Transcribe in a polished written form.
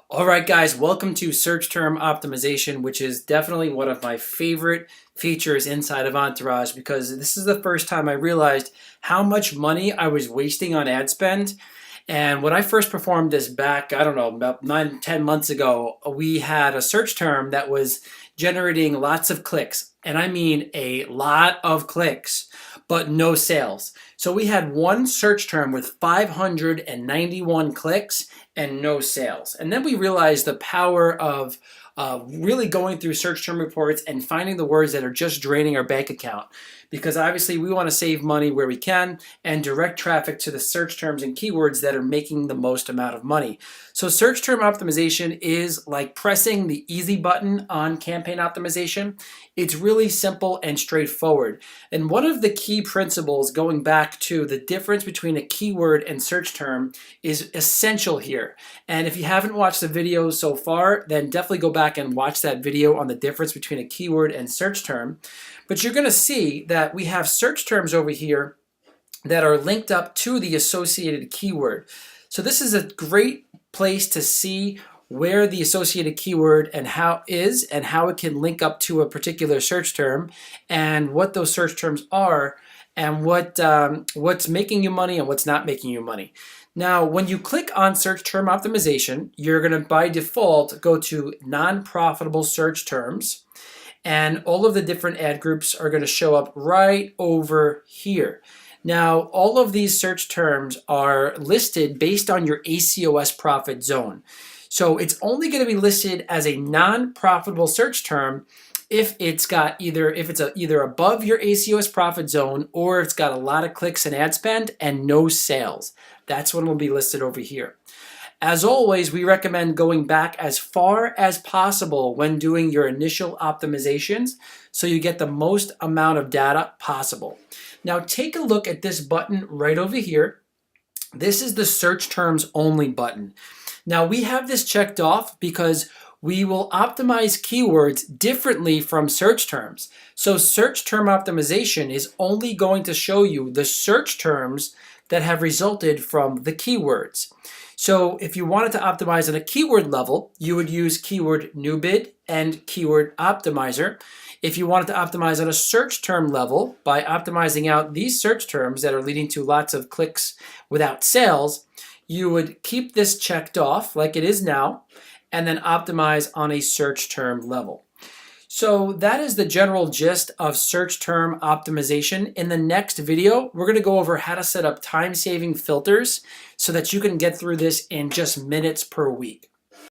All right, guys, welcome to search term optimization, which is definitely one of my favorite features inside of Entourage because this is the first time I realized how much money I was wasting on ad spend. And when I first performed this back, I don't know, about 9, 10 months ago, we had a search term that was generating lots of clicks. And I mean a lot of clicks, but no sales. So we had one search term with 591 clicks and no sales. And then we realized the power of really going through search term reports and finding the words that are just draining our bank account. Because obviously we want to save money where we can and direct traffic to the search terms and keywords that are making the most amount of money. So search term optimization is like pressing the easy button on campaign optimization. It's really simple and straightforward. And one of the key principles going back to the difference between a keyword and search term is essential here. And if you haven't watched the video so far, then definitely go back and watch that video on the difference between a keyword and search term. But you're going to see that we have search terms over here that are linked up to the associated keyword. So this is a great place to see where the associated keyword and how it can link up to a particular search term and what those search terms are and what's making you money and what's not making you money. Now, when you click on search term optimization, you're going to by default go to non-profitable search terms. And all of the different ad groups are going to show up right over here. Now, all of these search terms are listed based on your ACOS profit zone. So it's only going to be listed as a non-profitable search term if it's either above your ACOS profit zone or it's got a lot of clicks and ad spend and no sales. That's when it will be listed over here. As always, we recommend going back as far as possible when doing your initial optimizations so you get the most amount of data possible. Now take a look at this button right over here. This is the search terms only button. Now we have this checked off because we will optimize keywords differently from search terms. So search term optimization is only going to show you the search terms that have resulted from the keywords. So if you wanted to optimize on a keyword level, you would use keyword new bid and keyword optimizer. If you wanted to optimize on a search term level by optimizing out these search terms that are leading to lots of clicks without sales, you would keep this checked off like it is now and then optimize on a search term level. So that is the general gist of search term optimization. In the next video, we're going to go over how to set up time-saving filters so that you can get through this in just minutes per week.